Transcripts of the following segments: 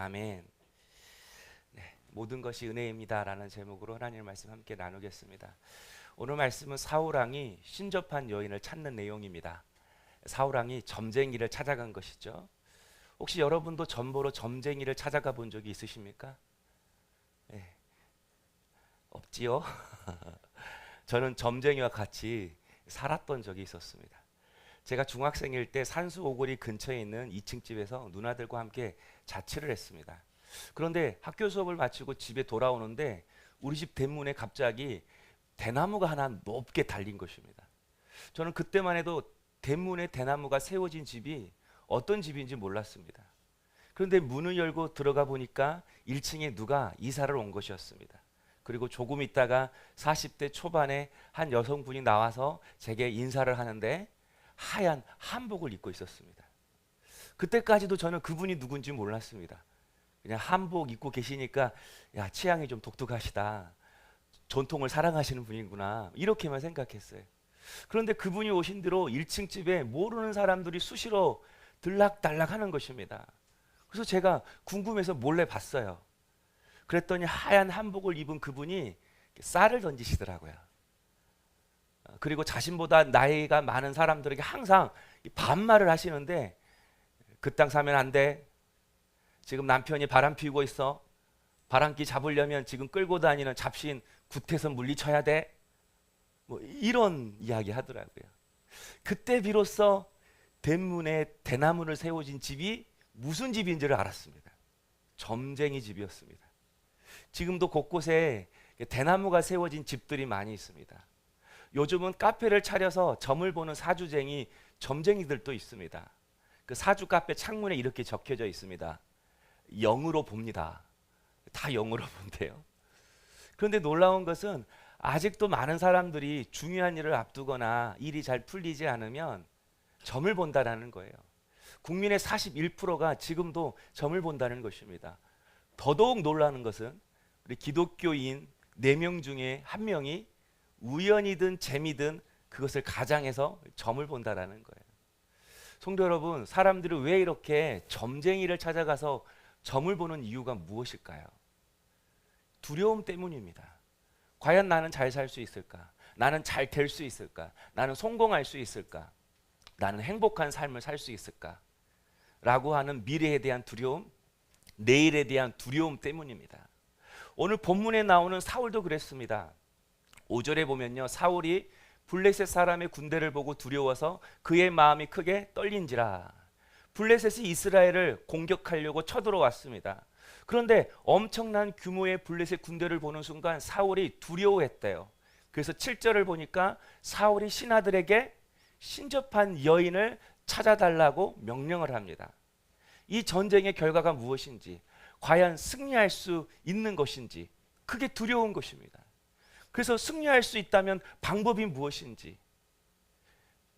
아멘. 네, 모든 것이 은혜입니다라는 제목으로 하나님의 말씀 함께 나누겠습니다. 오늘 말씀은 사울왕이 신접한 여인을 찾는 내용입니다. 사울왕이 점쟁이를 찾아간 것이죠. 혹시 여러분도 점보로 점쟁이를 찾아가 본 적이 있으십니까? 네, 없지요? 저는 점쟁이와 같이 살았던 적이 있었습니다. 제가 중학생일 때 산수 오거리 근처에 있는 2층 집에서 누나들과 함께 자취를 했습니다. 그런데 학교 수업을 마치고 집에 돌아오는데 우리 집 대문에 갑자기 대나무가 하나 높게 달린 것입니다. 저는 그때만 해도 대문에 대나무가 세워진 집이 어떤 집인지 몰랐습니다. 그런데 문을 열고 들어가 보니까 1층에 누가 이사를 온 것이었습니다. 그리고 조금 있다가 40대 초반의 한 여성분이 나와서 제게 인사를 하는데 하얀 한복을 입고 있었습니다. 그때까지도 저는 그분이 누군지 몰랐습니다. 그냥 한복 입고 계시니까 야, 취향이 좀 독특하시다. 전통을 사랑하시는 분이구나. 이렇게만 생각했어요. 그런데 그분이 오신 뒤로 1층 집에 모르는 사람들이 수시로 들락달락 하는 것입니다. 그래서 제가 궁금해서 몰래 봤어요. 그랬더니 하얀 한복을 입은 그분이 쌀을 던지시더라고요. 그리고 자신보다 나이가 많은 사람들에게 항상 반말을 하시는데 그 땅 사면 안 돼. 지금 남편이 바람 피우고 있어. 바람기 잡으려면 지금 끌고 다니는 잡신 굿해서 물리쳐야 돼. 뭐 이런 이야기 하더라고요. 그때 비로소 대문에 대나무를 세워진 집이 무슨 집인지를 알았습니다. 점쟁이 집이었습니다. 지금도 곳곳에 대나무가 세워진 집들이 많이 있습니다. 요즘은 카페를 차려서 점을 보는 사주쟁이 점쟁이들도 있습니다. 그 사주 카페 창문에 이렇게 적혀져 있습니다. 영으로 봅니다. 다 영으로 본대요. 그런데 놀라운 것은 아직도 많은 사람들이 중요한 일을 앞두거나 일이 잘 풀리지 않으면 점을 본다라는 거예요. 국민의 41%가 지금도 점을 본다는 것입니다. 더더욱 놀라는 것은 우리 기독교인 4명 중에 1명이 우연이든 재미든 그것을 가장해서 점을 본다라는 거예요. 성도 여러분, 사람들이 왜 이렇게 점쟁이를 찾아가서 점을 보는 이유가 무엇일까요? 두려움 때문입니다. 과연 나는 잘 살 수 있을까? 나는 잘 될 수 있을까? 나는 성공할 수 있을까? 나는 행복한 삶을 살 수 있을까? 라고 하는 미래에 대한 두려움, 내일에 대한 두려움 때문입니다. 오늘 본문에 나오는 사울도 그랬습니다. 5절에 보면요, 사울이 블레셋 사람의 군대를 보고 두려워서 그의 마음이 크게 떨린지라. 블레셋이 이스라엘을 공격하려고 쳐들어왔습니다. 그런데 엄청난 규모의 블레셋 군대를 보는 순간 사울이 두려워했대요. 그래서 7절을 보니까 사울이 신하들에게 신접한 여인을 찾아달라고 명령을 합니다. 이 전쟁의 결과가 무엇인지, 과연 승리할 수 있는 것인지, 그게 두려운 것입니다. 그래서 승리할 수 있다면 방법이 무엇인지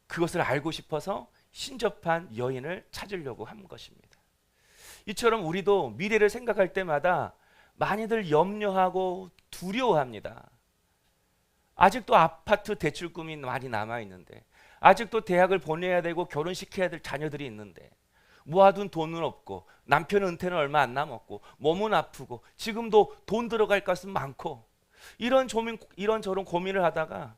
그것을 알고 싶어서 신접한 여인을 찾으려고 한 것입니다. 이처럼 우리도 미래를 생각할 때마다 많이들 염려하고 두려워합니다. 아직도 아파트 대출금이 많이 남아있는데, 아직도 대학을 보내야 되고 결혼시켜야 될 자녀들이 있는데, 모아둔 돈은 없고 남편 은퇴는 얼마 안 남았고 몸은 아프고 지금도 돈 들어갈 것은 많고 이런저런 고민을 하다가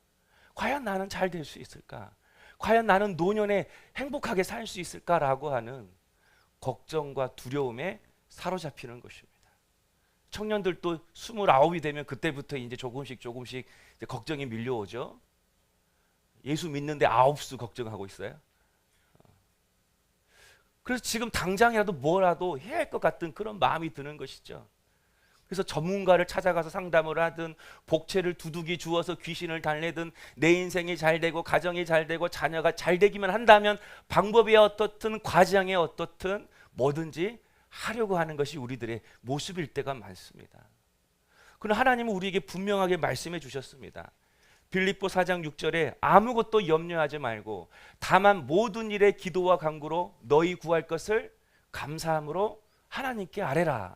과연 나는 잘 될 수 있을까? 과연 나는 노년에 행복하게 살 수 있을까라고 하는 걱정과 두려움에 사로잡히는 것입니다. 청년들도 29이 되면 그때부터 이제 조금씩 이제 걱정이 밀려오죠. 예수 믿는데 9수 걱정하고 있어요. 그래서 지금 당장이라도 뭐라도 해야 할 것 같은 그런 마음이 드는 것이죠. 그래서 전문가를 찾아가서 상담을 하든 복채를 두둑이 주어서 귀신을 달래든 내 인생이 잘 되고 가정이 잘 되고 자녀가 잘 되기만 한다면 방법이 어떻든 과정이 어떻든 뭐든지 하려고 하는 것이 우리들의 모습일 때가 많습니다. 그러나 하나님은 우리에게 분명하게 말씀해 주셨습니다. 빌립보 4장 6절에 아무것도 염려하지 말고 다만 모든 일에 기도와 간구로 너희 구할 것을 감사함으로 하나님께 아뢰라.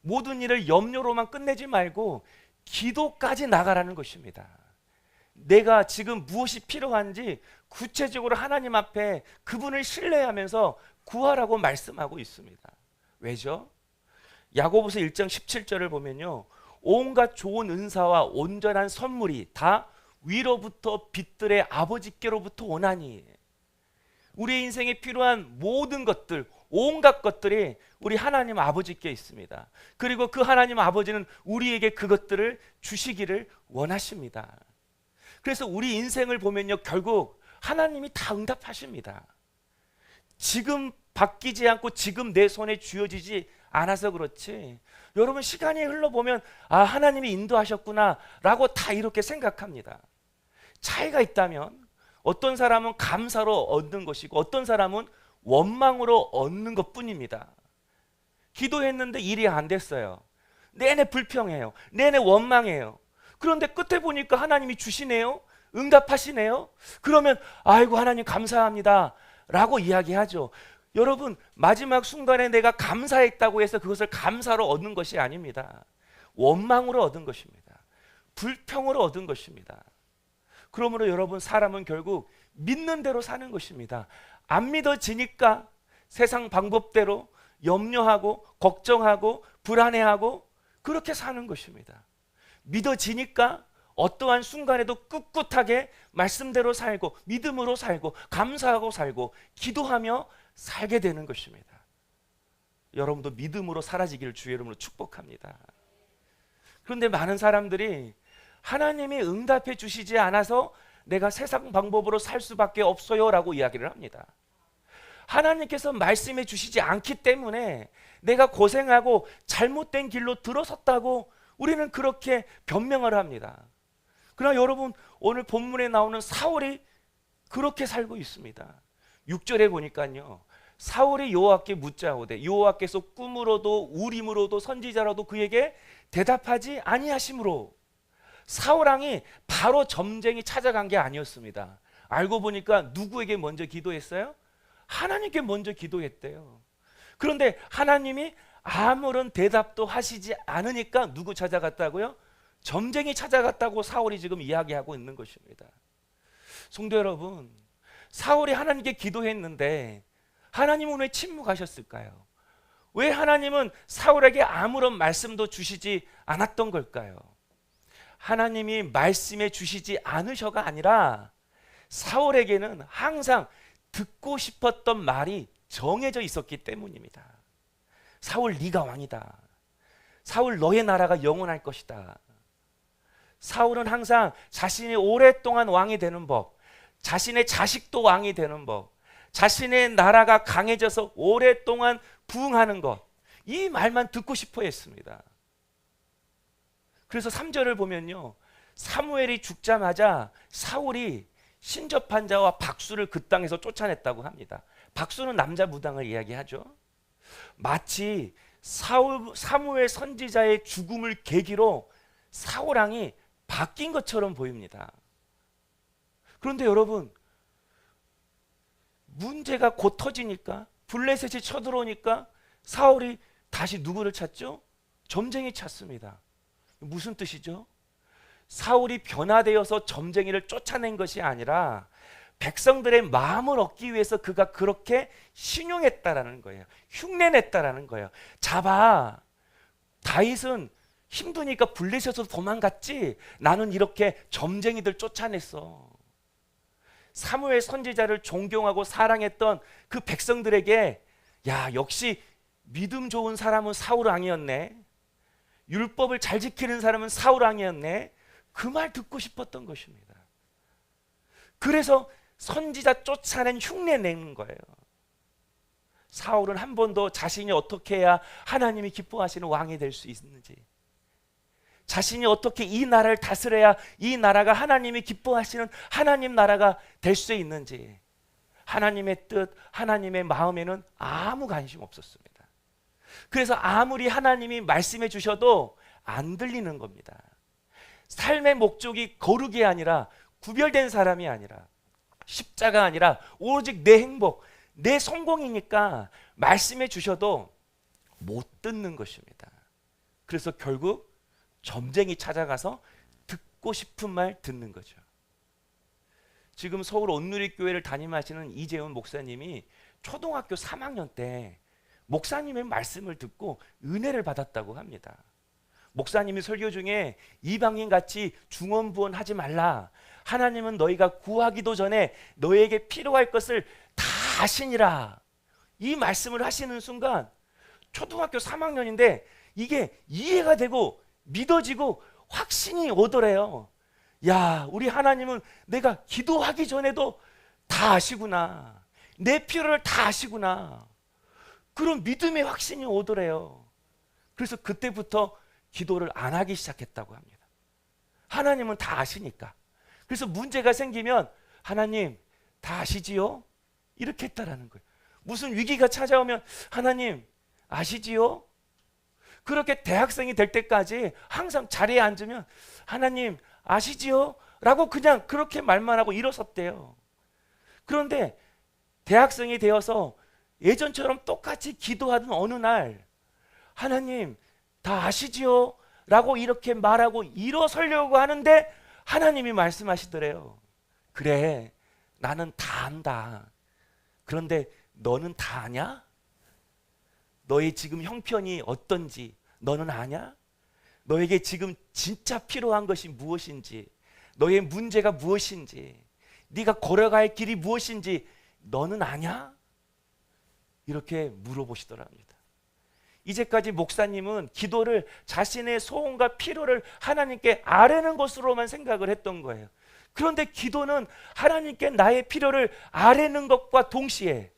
모든 일을 염려로만 끝내지 말고 기도까지 나가라는 것입니다. 내가 지금 무엇이 필요한지 구체적으로 하나님 앞에 그분을 신뢰하면서 구하라고 말씀하고 있습니다. 왜죠? 야고보서 1장 17절을 보면요, 온갖 좋은 은사와 온전한 선물이 다 위로부터 빛들의 아버지께로부터 오나니, 우리 인생에 필요한 모든 것들, 온갖 것들이 우리 하나님 아버지께 있습니다. 그리고 그 하나님 아버지는 우리에게 그것들을 주시기를 원하십니다. 그래서 우리 인생을 보면요, 결국 하나님이 다 응답하십니다. 지금 바뀌지 않고 지금 내 손에 쥐어지지 않아서 그렇지, 여러분 시간이 흘러보면 아, 하나님이 인도하셨구나 라고 다 이렇게 생각합니다. 차이가 있다면 어떤 사람은 감사로 얻는 것이고 어떤 사람은 원망으로 얻는 것뿐입니다. 기도했는데 일이 안 됐어요. 내내 불평해요. 내내 원망해요. 그런데 끝에 보니까 하나님이 주시네요. 응답하시네요. 그러면 아이고 하나님 감사합니다 라고 이야기하죠. 여러분, 마지막 순간에 내가 감사했다고 해서 그것을 감사로 얻는 것이 아닙니다. 원망으로 얻은 것입니다. 불평으로 얻은 것입니다. 그러므로 여러분, 사람은 결국 믿는 대로 사는 것입니다. 안 믿어지니까 세상 방법대로 염려하고 걱정하고 불안해하고 그렇게 사는 것입니다. 믿어지니까 어떠한 순간에도 꿋꿋하게 말씀대로 살고 믿음으로 살고 감사하고 살고 기도하며 살게 되는 것입니다. 여러분도 믿음으로 살아지기를 주의 이름으로 축복합니다. 그런데 많은 사람들이 하나님이 응답해 주시지 않아서 내가 세상 방법으로 살 수밖에 없어요 라고 이야기를 합니다. 하나님께서 말씀해 주시지 않기 때문에 내가 고생하고 잘못된 길로 들어섰다고 우리는 그렇게 변명을 합니다. 그러나 여러분, 오늘 본문에 나오는 사울이 그렇게 살고 있습니다. 6절에 보니까요, 사울이 여호와께 묻자오되 여호와께서 꿈으로도 우림으로도 선지자로도 그에게 대답하지 아니하심으로, 사울 왕이 바로 점쟁이 찾아간 게 아니었습니다. 알고 보니까 누구에게 먼저 기도했어요? 하나님께 먼저 기도했대요. 그런데 하나님이 아무런 대답도 하시지 않으니까 누구 찾아갔다고요? 점쟁이 찾아갔다고 사울이 지금 이야기하고 있는 것입니다. 성도 여러분, 사울이 하나님께 기도했는데 하나님은 왜 침묵하셨을까요? 왜 하나님은 사울에게 아무런 말씀도 주시지 않았던 걸까요? 하나님이 말씀해 주시지 않으셔가 아니라 사울에게는 항상 듣고 싶었던 말이 정해져 있었기 때문입니다. 사울, 네가 왕이다. 사울, 너의 나라가 영원할 것이다. 사울은 항상 자신이 오랫동안 왕이 되는 법, 자신의 자식도 왕이 되는 법, 자신의 나라가 강해져서 오랫동안 부흥하는 것, 이 말만 듣고 싶어 했습니다. 그래서 3절을 보면요, 사무엘이 죽자마자 사울이 신접한 자와 박수를 그 땅에서 쫓아냈다고 합니다. 박수는 남자 무당을 이야기하죠. 마치 사무엘 선지자의 죽음을 계기로 사울 왕이 바뀐 것처럼 보입니다. 그런데 여러분, 문제가 곧 터지니까, 블레셋이 쳐들어오니까 사울이 다시 누구를 찾죠? 점쟁이 찾습니다. 무슨 뜻이죠? 사울이 변화되어서 점쟁이를 쫓아낸 것이 아니라 백성들의 마음을 얻기 위해서 그가 그렇게 신용했다라는 거예요. 흉내냈다라는 거예요. 잡아, 다윗은 힘드니까 블레셋에서 도망갔지, 나는 이렇게 점쟁이들 쫓아냈어. 사무엘 선지자를 존경하고 사랑했던 그 백성들에게, 야, 역시 믿음 좋은 사람은 사울 왕이었네, 율법을 잘 지키는 사람은 사울 왕이었네, 그 말 듣고 싶었던 것입니다. 그래서 선지자 쫓아낸 흉내 내는 거예요. 사울은 한 번도 자신이 어떻게 해야 하나님이 기뻐하시는 왕이 될 수 있는지, 자신이 어떻게 이 나라를 다스려야 이 나라가 하나님이 기뻐하시는 하나님 나라가 될 수 있는지, 하나님의 뜻, 하나님의 마음에는 아무 관심 없었습니다. 그래서 아무리 하나님이 말씀해 주셔도 안 들리는 겁니다. 삶의 목적이 거룩이 아니라, 구별된 사람이 아니라, 십자가 아니라 오직 내 행복, 내 성공이니까 말씀해 주셔도 못 듣는 것입니다. 그래서 결국 점쟁이 찾아가서 듣고 싶은 말 듣는 거죠. 지금 서울 온누리교회를 담임하시는 이재훈 목사님이 초등학교 3학년 때 목사님의 말씀을 듣고 은혜를 받았다고 합니다. 목사님이 설교 중에 이방인같이 중언부언하지 말라. 하나님은 너희가 구하기도 전에 너희에게 필요할 것을 다 아시니라. 이 말씀을 하시는 순간 초등학교 3학년인데 이게 이해가 되고 믿어지고 확신이 오더래요. 야, 우리 하나님은 내가 기도하기 전에도 다 아시구나. 내 필요를 다 아시구나. 그런 믿음의 확신이 오더래요. 그래서 그때부터 기도를 안 하기 시작했다고 합니다. 하나님은 다 아시니까. 그래서 문제가 생기면 하나님 다 아시지요? 이렇게 했다라는 거예요. 무슨 위기가 찾아오면 하나님 아시지요? 그렇게 대학생이 될 때까지 항상 자리에 앉으면 하나님 아시지요? 라고 그냥 그렇게 말만 하고 일어섰대요. 그런데 대학생이 되어서 예전처럼 똑같이 기도하던 어느 날 하나님 다 아시지요? 라고 이렇게 말하고 일어서려고 하는데 하나님이 말씀하시더래요. 그래, 나는 다 안다. 그런데 너는 다 아냐? 너의 지금 형편이 어떤지 너는 아냐? 너에게 지금 진짜 필요한 것이 무엇인지, 너의 문제가 무엇인지, 네가 걸어갈 길이 무엇인지 너는 아냐? 이렇게 물어보시더랍니다. 이제까지 목사님은 기도를 자신의 소원과 필요를 하나님께 아뢰는 것으로만 생각을 했던 거예요. 그런데 기도는 하나님께 나의 필요를 아뢰는 것과 동시에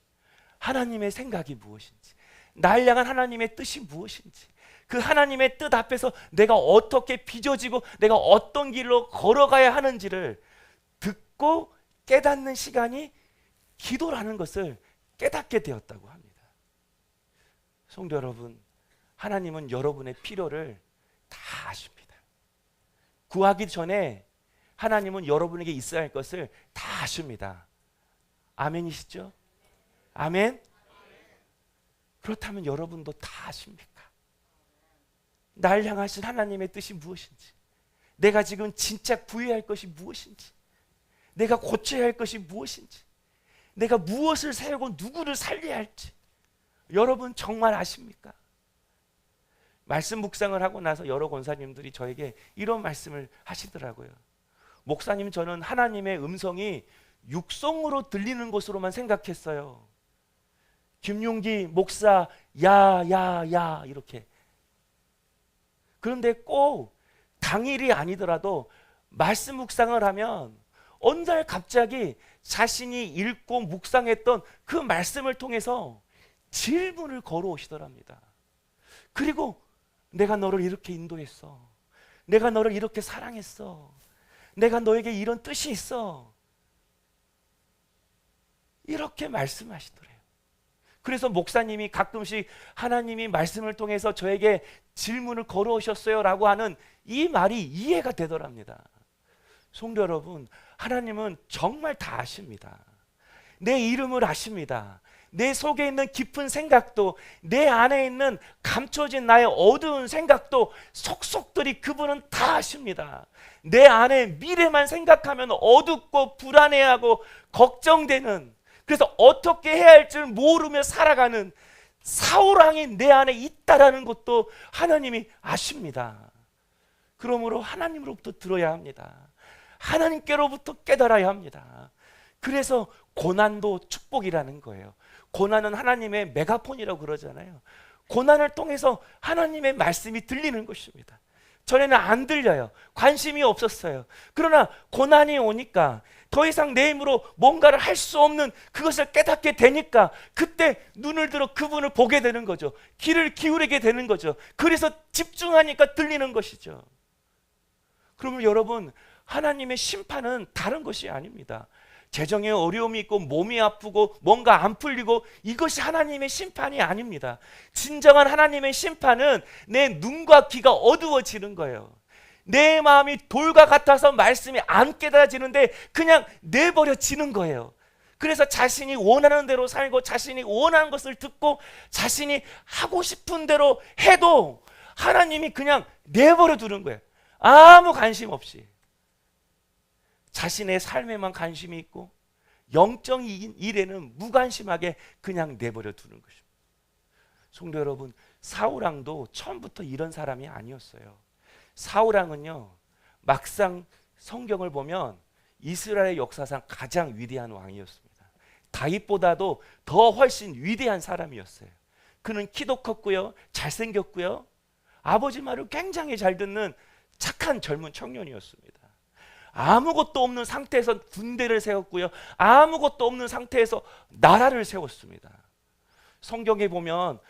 하나님의 생각이 무엇인지, 날 향한 하나님의 뜻이 무엇인지, 그 하나님의 뜻 앞에서 내가 어떻게 빚어지고 내가 어떤 길로 걸어가야 하는지를 듣고 깨닫는 시간이 기도라는 것을 깨닫게 되었다고 합니다. 성도 여러분, 하나님은 여러분의 필요를 다 아십니다. 구하기 전에 하나님은 여러분에게 있어야 할 것을 다 아십니다. 아멘이시죠? 아멘? 그렇다면 여러분도 다 아십니까? 날 향하신 하나님의 뜻이 무엇인지, 내가 지금 진짜 구해야 할 것이 무엇인지, 내가 고쳐야 할 것이 무엇인지, 내가 무엇을 세우고 누구를 살려야 할지 여러분 정말 아십니까? 말씀 묵상을 하고 나서 여러 권사님들이 저에게 이런 말씀을 하시더라고요. 목사님, 저는 하나님의 음성이 육성으로 들리는 것으로만 생각했어요. 김용기 목사 야 이렇게. 그런데 꼭 당일이 아니더라도 말씀 묵상을 하면 어느 날 갑자기 자신이 읽고 묵상했던 그 말씀을 통해서 질문을 걸어오시더랍니다. 그리고 내가 너를 이렇게 인도했어. 내가 너를 이렇게 사랑했어. 내가 너에게 이런 뜻이 있어. 이렇게 말씀하시더래요. 그래서 목사님이 가끔씩 하나님이 말씀을 통해서 저에게 질문을 걸어오셨어요 라고 하는 이 말이 이해가 되더랍니다. 성도 여러분, 하나님은 정말 다 아십니다. 내 이름을 아십니다. 내 속에 있는 깊은 생각도, 내 안에 있는 감춰진 나의 어두운 생각도 속속들이 그분은 다 아십니다. 내 안에 미래만 생각하면 어둡고 불안해하고 걱정되는, 그래서 어떻게 해야 할 줄 모르며 살아가는 사울왕이 내 안에 있다라는 것도 하나님이 아십니다. 그러므로 하나님으로부터 들어야 합니다. 하나님께로부터 깨달아야 합니다. 그래서 고난도 축복이라는 거예요. 고난은 하나님의 메가폰이라고 그러잖아요. 고난을 통해서 하나님의 말씀이 들리는 것입니다. 전에는 안 들려요. 관심이 없었어요. 그러나 고난이 오니까 더 이상 내 힘으로 뭔가를 할 수 없는 그것을 깨닫게 되니까 그때 눈을 들어 그분을 보게 되는 거죠. 귀를 기울이게 되는 거죠. 그래서 집중하니까 들리는 것이죠. 그러면 여러분, 하나님의 심판은 다른 것이 아닙니다. 재정에 어려움이 있고 몸이 아프고 뭔가 안 풀리고 이것이 하나님의 심판이 아닙니다. 진정한 하나님의 심판은 내 눈과 귀가 어두워지는 거예요. 내 마음이 돌과 같아서 말씀이 안 깨달아지는데 그냥 내버려지는 거예요. 그래서 자신이 원하는 대로 살고 자신이 원하는 것을 듣고 자신이 하고 싶은 대로 해도 하나님이 그냥 내버려 두는 거예요. 아무 관심 없이. 자신의 삶에만 관심이 있고 영적인 일에는 무관심하게 그냥 내버려 두는 것입니다. 성도 여러분, 사울왕도 처음부터 이런 사람이 아니었어요. 사울왕은요, 막상 성경을 보면 이스라엘 역사상 가장 위대한 왕이었습니다. 다윗보다도 더 훨씬 위대한 사람이었어요. 그는 키도 컸고요, 잘생겼고요, 아버지 말을 굉장히 잘 듣는 착한 젊은 청년이었습니다. 아무것도 없는 상태에서 군대를 세웠고요, 아무것도 없는 상태에서 나라를 세웠습니다. 성경에 보면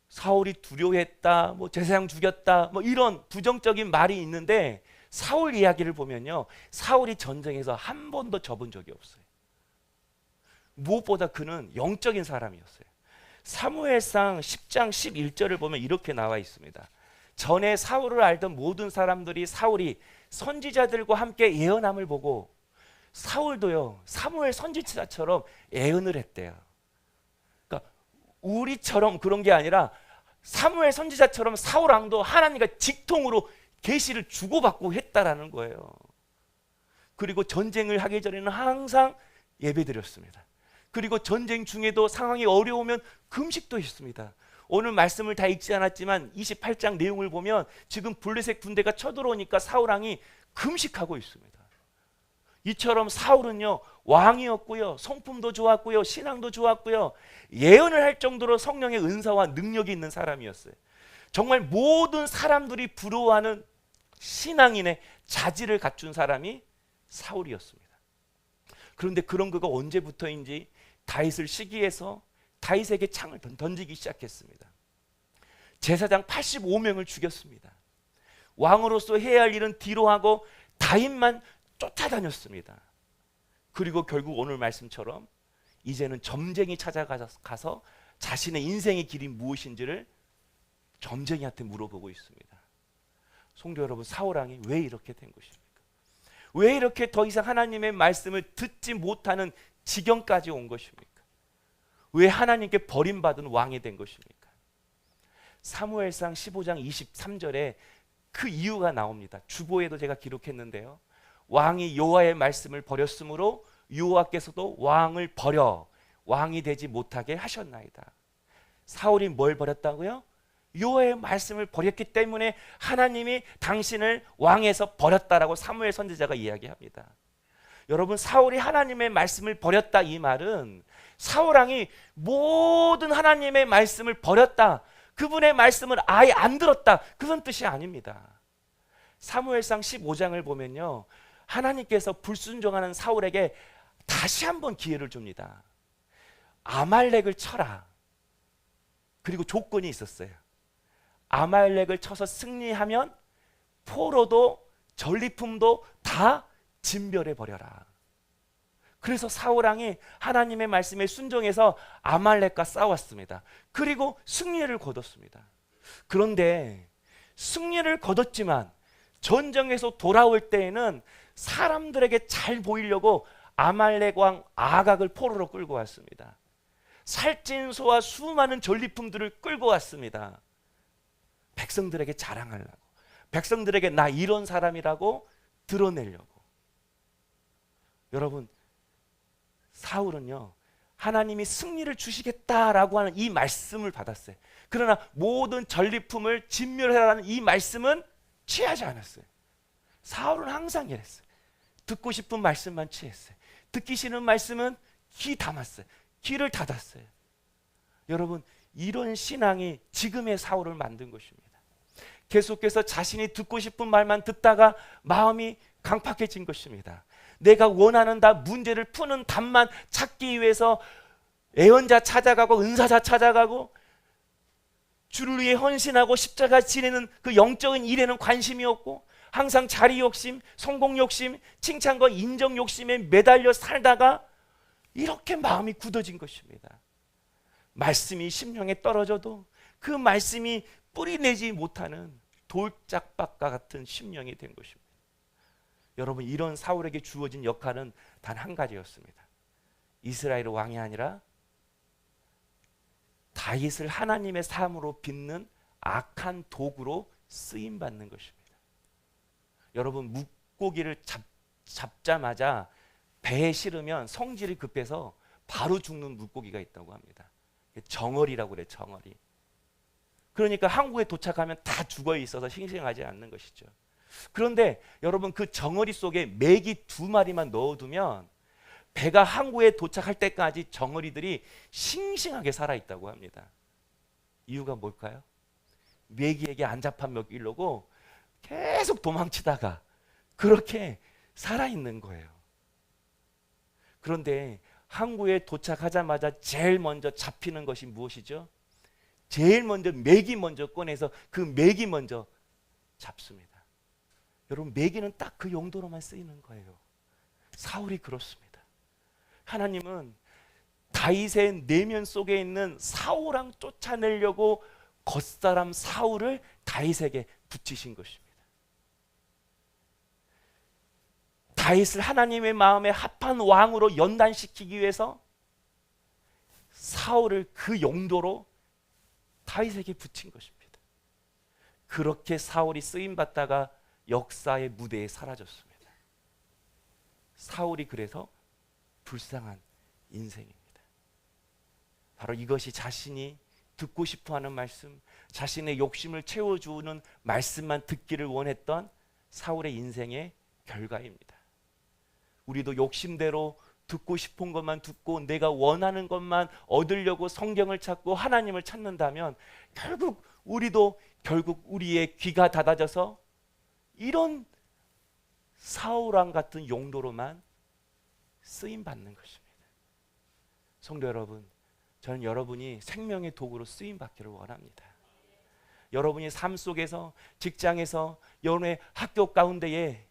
사울이 두려워했다, 제사장 죽였다, 이런 부정적인 말이 있는데, 사울 이야기를 보면요, 사울이 전쟁에서 한 번도 접은 적이 없어요. 무엇보다 그는 영적인 사람이었어요. 사무엘상 10장 11절을 보면 이렇게 나와 있습니다. 전에 사울을 알던 모든 사람들이 사울이 선지자들과 함께 예언함을 보고 사울도요, 사무엘 선지자처럼 예언을 했대요. 그러니까 우리처럼 그런 게 아니라 사무엘 선지자처럼 사울 왕도 하나님과 직통으로 계시를 주고받고 했다라는 거예요. 그리고 전쟁을 하기 전에는 항상 예배드렸습니다. 그리고 전쟁 중에도 상황이 어려우면 금식도 했습니다. 오늘 말씀을 다 읽지 않았지만 28장 내용을 보면 지금 블레셋 군대가 쳐들어오니까 사울 왕이 금식하고 있습니다. 이처럼 사울은요, 왕이었고요, 성품도 좋았고요, 신앙도 좋았고요, 예언을 할 정도로 성령의 은사와 능력이 있는 사람이었어요. 정말 모든 사람들이 부러워하는 신앙인의 자질을 갖춘 사람이 사울이었습니다. 그런데 그런 그가 언제부터인지 다윗을 시기해서 다윗에게 창을 던지기 시작했습니다. 제사장 85명을 죽였습니다. 왕으로서 해야 할 일은 뒤로 하고 다윗만 쫓아다녔습니다. 그리고 결국 오늘 말씀처럼 이제는 점쟁이 찾아가서 자신의 인생의 길이 무엇인지를 점쟁이한테 물어보고 있습니다. 성도 여러분, 사울 왕이 왜 이렇게 된 것입니까? 왜 이렇게 더 이상 하나님의 말씀을 듣지 못하는 지경까지 온 것입니까? 왜 하나님께 버림받은 왕이 된 것입니까? 사무엘상 15장 23절에 그 이유가 나옵니다. 주보에도 제가 기록했는데요, 왕이 여호와의 말씀을 버렸으므로 여호와께서도 왕을 버려 왕이 되지 못하게 하셨나이다. 사울이 뭘 버렸다고요? 여호와의 말씀을 버렸기 때문에 하나님이 당신을 왕에서 버렸다라고 사무엘 선지자가 이야기합니다. 여러분, 사울이 하나님의 말씀을 버렸다, 이 말은 사울 왕이 모든 하나님의 말씀을 버렸다, 그분의 말씀을 아예 안 들었다, 그런 뜻이 아닙니다. 사무엘상 15장을 보면요, 하나님께서 불순종하는 사울에게 다시 한번 기회를 줍니다. 아말렉을 쳐라. 그리고 조건이 있었어요. 아말렉을 쳐서 승리하면 포로도 전리품도 다 진멸해 버려라. 그래서 사울 왕이 하나님의 말씀에 순종해서 아말렉과 싸웠습니다. 그리고 승리를 거뒀습니다. 그런데 승리를 거뒀지만 전쟁에서 돌아올 때에는 사람들에게 잘 보이려고 아말렉 왕 아각을 포로로 끌고 왔습니다. 살찐 소와 수많은 전리품들을 끌고 왔습니다. 백성들에게 자랑하려고, 백성들에게 나 이런 사람이라고 드러내려고. 여러분, 사울은요, 하나님이 승리를 주시겠다라고 하는 이 말씀을 받았어요. 그러나 모든 전리품을 진멸하라는 이 말씀은 취하지 않았어요. 사울은 항상 이랬어요. 듣고 싶은 말씀만 취했어요. 듣기 싫은 말씀은 귀 닫았어요. 귀를 닫았어요. 여러분, 이런 신앙이 지금의 사울을 만든 것입니다. 계속해서 자신이 듣고 싶은 말만 듣다가 마음이 강팍해진 것입니다. 내가 원하는 문제를 푸는 답만 찾기 위해서 애언자 찾아가고 은사자 찾아가고 주를 위해 헌신하고 십자가 지내는 그 영적인 일에는 관심이 없고 항상 자리 욕심, 성공 욕심, 칭찬과 인정 욕심에 매달려 살다가 이렇게 마음이 굳어진 것입니다. 말씀이 심령에 떨어져도 그 말씀이 뿌리내지 못하는 돌짝밭과 같은 심령이 된 것입니다. 여러분, 이런 사울에게 주어진 역할은 단 한 가지였습니다. 이스라엘 왕이 아니라 다윗을 하나님의 삶으로 빚는 악한 도구로 쓰임받는 것입니다. 여러분, 물고기를 잡자마자 배에 실으면 성질이 급해서 바로 죽는 물고기가 있다고 합니다. 정어리라고 그래, 정어리. 그러니까 항구에 도착하면 다 죽어 있어서 싱싱하지 않는 것이죠. 그런데 여러분, 그 정어리 속에 메기 2마리만 넣어두면 배가 항구에 도착할 때까지 정어리들이 싱싱하게 살아있다고 합니다. 이유가 뭘까요? 메기에게 안 잡아 먹이려고 계속 도망치다가 그렇게 살아있는 거예요. 그런데 항구에 도착하자마자 제일 먼저 잡히는 것이 무엇이죠? 제일 먼저 메기 먼저 꺼내서 그 메기 먼저 잡습니다. 여러분, 메기는 딱 그 용도로만 쓰이는 거예요. 사울이 그렇습니다. 하나님은 다윗의 내면 속에 있는 사울왕 쫓아내려고 겉사람 사울을 다윗에게 붙이신 것입니다. 다윗을 하나님의 마음에 합한 왕으로 연단시키기 위해서 사울을 그 용도로 다윗에게 붙인 것입니다. 그렇게 사울이 쓰임받다가 역사의 무대에 사라졌습니다. 사울이 그래서 불쌍한 인생입니다. 바로 이것이 자신이 듣고 싶어하는 말씀, 자신의 욕심을 채워주는 말씀만 듣기를 원했던 사울의 인생의 결과입니다. 우리도 욕심대로 듣고 싶은 것만 듣고 내가 원하는 것만 얻으려고 성경을 찾고 하나님을 찾는다면 우리도 결국 우리의 귀가 닫아져서 이런 사울왕 같은 용도로만 쓰임받는 것입니다. 성도 여러분, 저는 여러분이 생명의 도구로 쓰임받기를 원합니다. 여러분이 삶 속에서, 직장에서, 여러분의 학교 가운데에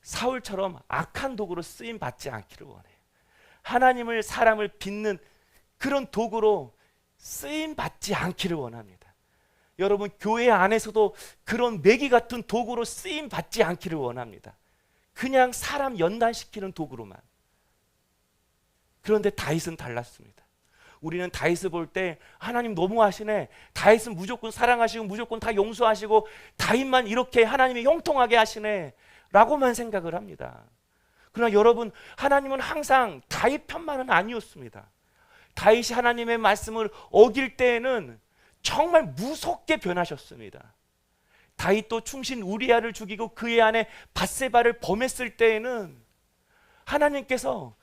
사울처럼 악한 도구로 쓰임받지 않기를 원해요. 하나님을, 사람을 빚는 그런 도구로 쓰임받지 않기를 원합니다. 여러분, 교회 안에서도 그런 매기 같은 도구로 쓰임받지 않기를 원합니다. 그냥 사람 연단시키는 도구로만. 그런데 다윗은 달랐습니다. 우리는 다윗을 볼 때 하나님 너무하시네, 다윗은 무조건 사랑하시고 무조건 다 용서하시고 다윗만 이렇게 하나님이 형통하게 하시네 라고만 생각을 합니다. 그러나 여러분, 하나님은 항상 다윗 편만은 아니었습니다. 다윗이 하나님의 말씀을 어길 때에는 정말 무섭게 변하셨습니다. 다윗도 충신 우리아를 죽이고 그의 아내 밧세바를 범했을 때에는 하나님께서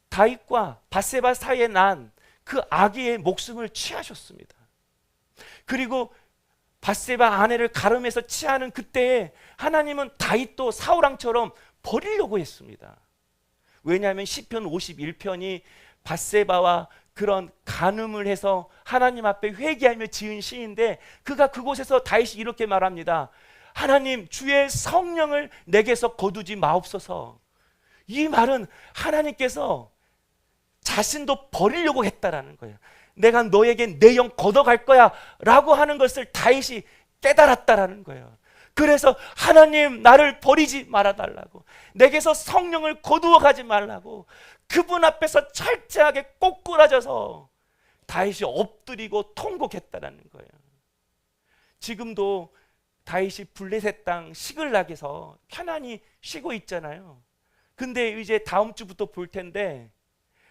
다윗과 밧세바 사이에 난 그 아기의 목숨을 취하셨습니다. 그리고 밧세바 아내를 가름해서 취하는 그때에 하나님은 다윗도 사울왕처럼 버리려고 했습니다. 왜냐하면 시편 51편이 밧세바와 그런 간음을 해서 하나님 앞에 회개하며 지은 시인데, 그가 그곳에서 다윗이 이렇게 말합니다. 하나님, 주의 성령을 내게서 거두지 마옵소서. 이 말은 하나님께서 자신도 버리려고 했다라는 거예요. 내가 너에게 내 영 걷어갈 거야 라고 하는 것을 다윗이 깨달았다라는 거예요. 그래서 하나님, 나를 버리지 말아달라고, 내게서 성령을 거두어 가지 말라고 그분 앞에서 철저하게 꼬꾸라져서 다윗이 엎드리고 통곡했다라는 거예요. 지금도 다윗이 블레셋 땅 시글락에서 편안히 쉬고 있잖아요. 근데 이제 다음 주부터 볼 텐데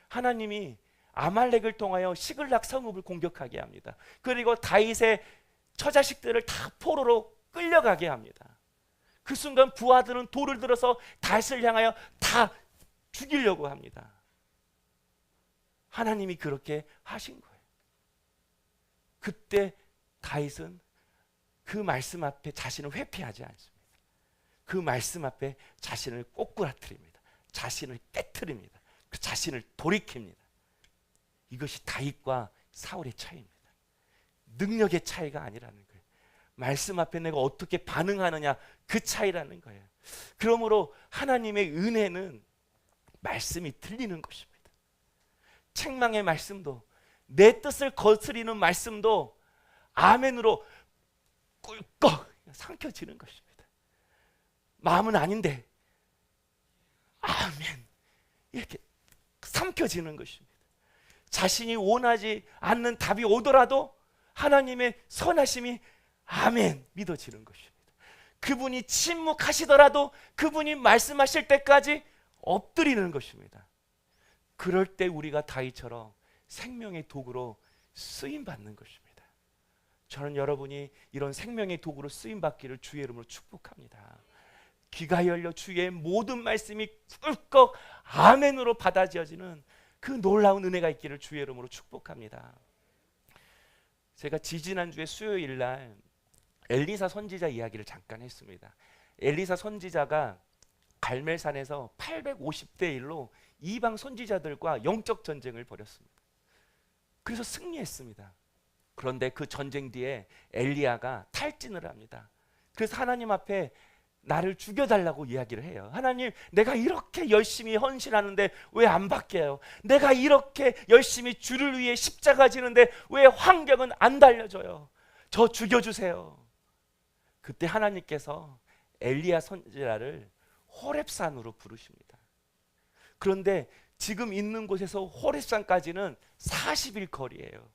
하나님이 아말렉을 통하여 시글락 성읍을 공격하게 합니다. 그리고 다윗의 처자식들을 다 포로로 끌려가게 합니다. 그 순간 부하들은 돌을 들어서 다윗을 향하여 다 죽이려고 합니다. 하나님이 그렇게 하신 거예요. 그때 다윗은 그 말씀 앞에 자신을 회피하지 않습니다. 그 말씀 앞에 자신을 꼬꾸라뜨립니다. 자신을 깨트립니다. 그 자신을 돌이킵니다. 이것이 다윗과 사울의 차이입니다. 능력의 차이가 아니라는 거예요. 말씀 앞에 내가 어떻게 반응하느냐, 그 차이라는 거예요. 그러므로 하나님의 은혜는 말씀이 들리는 것입니다. 책망의 말씀도, 내 뜻을 거스리는 말씀도 아멘으로 꿀꺽 삼켜지는 것입니다. 마음은 아닌데 아멘 이렇게 삼켜지는 것입니다. 자신이 원하지 않는 답이 오더라도 하나님의 선하심이 아멘 믿어지는 것입니다. 그분이 침묵하시더라도 그분이 말씀하실 때까지 엎드리는 것입니다. 그럴 때 우리가 다윗처럼 생명의 도구로 쓰임 받는 것입니다. 저는 여러분이 이런 생명의 도구로 쓰임 받기를 주의 이름으로 축복합니다. 귀가 열려 주의 모든 말씀이 꿀꺽 아멘으로 받아지어지는 그 놀라운 은혜가 있기를 주의 이름으로 축복합니다. 제가 지지난주에 수요일 날 엘리사 선지자 이야기를 잠깐 했습니다. 엘리사 선지자가 갈멜산에서 850대 1로 이방 선지자들과 영적 전쟁을 벌였습니다. 그래서 승리했습니다. 그런데 그 전쟁 뒤에 엘리야가 탈진을 합니다. 그래서 하나님 앞에 나를 죽여달라고 이야기를 해요. 하나님, 내가 이렇게 열심히 헌신하는데 왜 안 바뀌어요? 내가 이렇게 열심히 주를 위해 십자가 지는데 왜 환경은 안 달려져요? 저 죽여주세요. 그때 하나님께서 엘리야 선지자를 호렙산으로 부르십니다. 그런데 지금 있는 곳에서 호렙산까지는 40일 거리예요.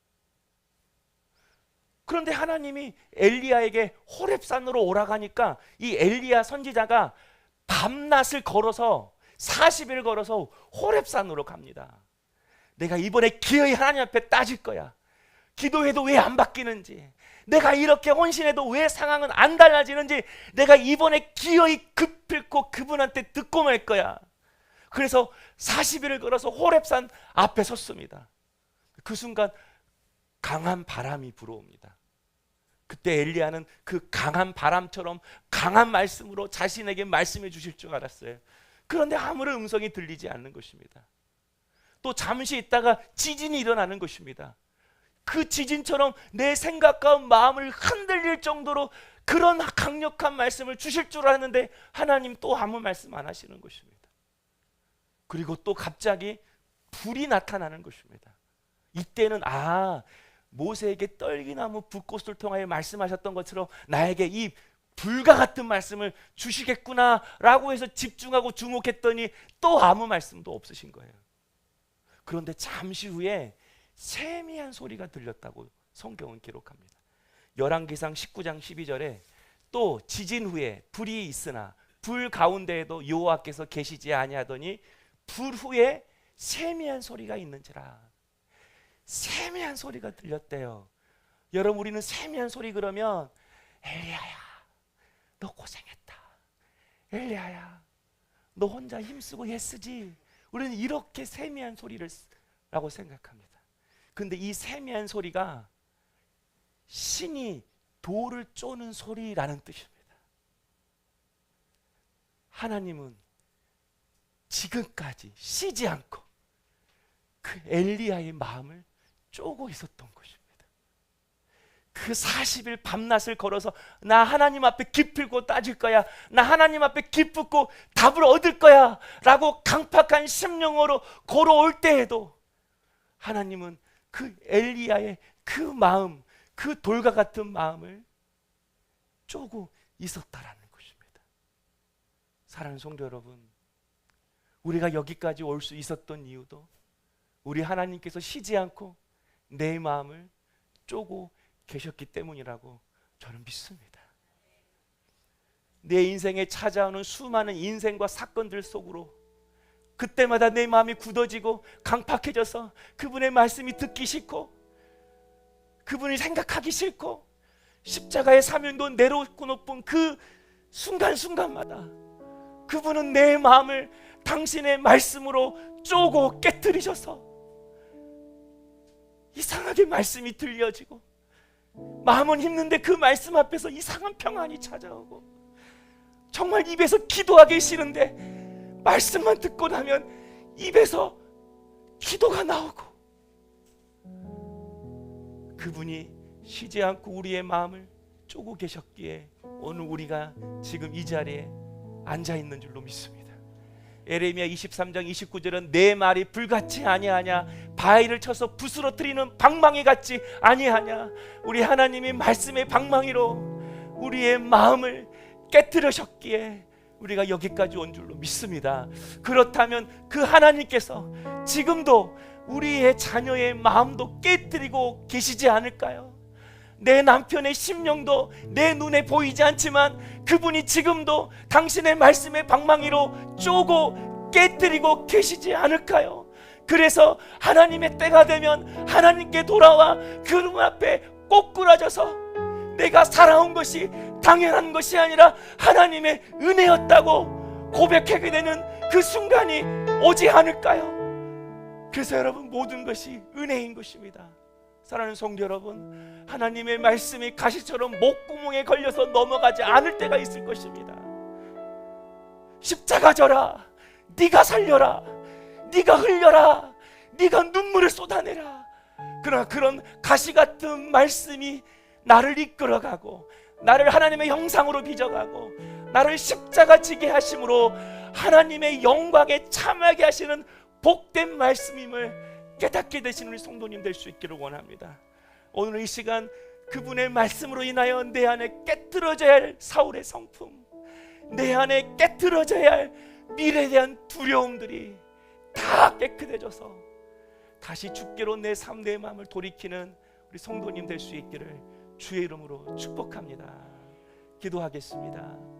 그런데 하나님이 엘리야에게 호렙산으로 오라가니까 이 엘리야 선지자가 밤낮을 걸어서 40일 걸어서 호렙산으로 갑니다. 내가 이번에 기어이 하나님 앞에 따질 거야. 기도해도 왜 안 바뀌는지, 내가 이렇게 헌신해도 왜 상황은 안 달라지는지 내가 이번에 기어이 급필고 그분한테 듣고 말 거야. 그래서 40일을 걸어서 호렙산 앞에 섰습니다. 그 순간 강한 바람이 불어옵니다. 그때 엘리야는 그 강한 바람처럼 강한 말씀으로 자신에게 말씀해 주실 줄 알았어요. 그런데 아무런 음성이 들리지 않는 것입니다. 또 잠시 있다가 지진이 일어나는 것입니다. 그 지진처럼 내 생각과 마음을 흔들릴 정도로 그런 강력한 말씀을 주실 줄 알았는데 하나님 또 아무 말씀 안 하시는 것입니다. 그리고 또 갑자기 불이 나타나는 것입니다. 이때는 모세에게 떨기나무 붓꽃을 통하여 말씀하셨던 것처럼 나에게 이 불과 같은 말씀을 주시겠구나 라고 해서 집중하고 주목했더니 또 아무 말씀도 없으신 거예요. 그런데 잠시 후에 세미한 소리가 들렸다고 성경은 기록합니다. 열왕기상 19장 12절에 또 지진 후에 불이 있으나 불 가운데에도 여호와께서 계시지 아니하더니 불 후에 세미한 소리가 있는지라. 세미한 소리가 들렸대요. 여러분, 우리는 세미한 소리 그러면 엘리야야 너 고생했다, 엘리야야 너 혼자 힘쓰고 애쓰지, 우리는 이렇게 세미한 소리를 라고 생각합니다. 근데 이 세미한 소리가 신이 돌을 쪼는 소리라는 뜻입니다. 하나님은 지금까지 쉬지 않고 그 엘리야의 마음을 쪼고 있었던 것입니다. 그 40일 밤낮을 걸어서 나 하나님 앞에 기필고 따질 거야, 나 하나님 앞에 기쁘고 답을 얻을 거야 라고 강팍한 심령으로 걸어올 때에도 하나님은 그 엘리야의 그 마음, 그 돌과 같은 마음을 쪼고 있었다라는 것입니다. 사랑하는 성도 여러분, 우리가 여기까지 올 수 있었던 이유도 우리 하나님께서 쉬지 않고 내 마음을 쪼고 계셨기 때문이라고 저는 믿습니다. 내 인생에 찾아오는 수많은 인생과 사건들 속으로 그때마다 내 마음이 굳어지고 강팍해져서 그분의 말씀이 듣기 싫고 그분이 생각하기 싫고 십자가의 사명도 내려놓고 높은 그 순간순간마다 그분은 내 마음을 당신의 말씀으로 쪼고 깨뜨리셔서 이상하게 말씀이 들려지고 마음은 힘든데 그 말씀 앞에서 이상한 평안이 찾아오고 정말 입에서 기도하기 싫은데 말씀만 듣고 나면 입에서 기도가 나오고 그분이 쉬지 않고 우리의 마음을 쪼고 계셨기에 오늘 우리가 지금 이 자리에 앉아 있는 줄로 믿습니다. 에레미야 23장 29절은 내 말이 불같이 아니하냐, 바위를 쳐서 부스러뜨리는 방망이 같지 아니하냐. 우리 하나님이 말씀의 방망이로 우리의 마음을 깨뜨리셨기에 우리가 여기까지 온 줄로 믿습니다. 그렇다면 그 하나님께서 지금도 우리의 자녀의 마음도 깨뜨리고 계시지 않을까요? 내 남편의 심령도 내 눈에 보이지 않지만 그분이 지금도 당신의 말씀의 방망이로 쪼고 깨뜨리고 계시지 않을까요? 그래서 하나님의 때가 되면 하나님께 돌아와 그분 앞에 꼬꾸라져서 내가 살아온 것이 당연한 것이 아니라 하나님의 은혜였다고 고백하게 되는 그 순간이 오지 않을까요? 그래서 여러분, 모든 것이 은혜인 것입니다. 사랑하는 성도 여러분, 하나님의 말씀이 가시처럼 목구멍에 걸려서 넘어가지 않을 때가 있을 것입니다. 십자가 져라, 네가 살려라, 네가 흘려라, 네가 눈물을 쏟아내라. 그러나 그런 가시 같은 말씀이 나를 이끌어가고 나를 하나님의 형상으로 빚어가고 나를 십자가 지게 하심으로 하나님의 영광에 참하게 하시는 복된 말씀임을 깨닫게 되시는 우리 성도님 될 수 있기를 원합니다. 오늘 이 시간 그분의 말씀으로 인하여 내 안에 깨트려져야 할 사울의 성품, 내 안에 깨트려져야 할 미래에 대한 두려움들이 다 깨끗해져서 다시 주께로 내 삶, 내 마음을 돌이키는 우리 성도님 될 수 있기를 주의 이름으로 축복합니다. 기도하겠습니다.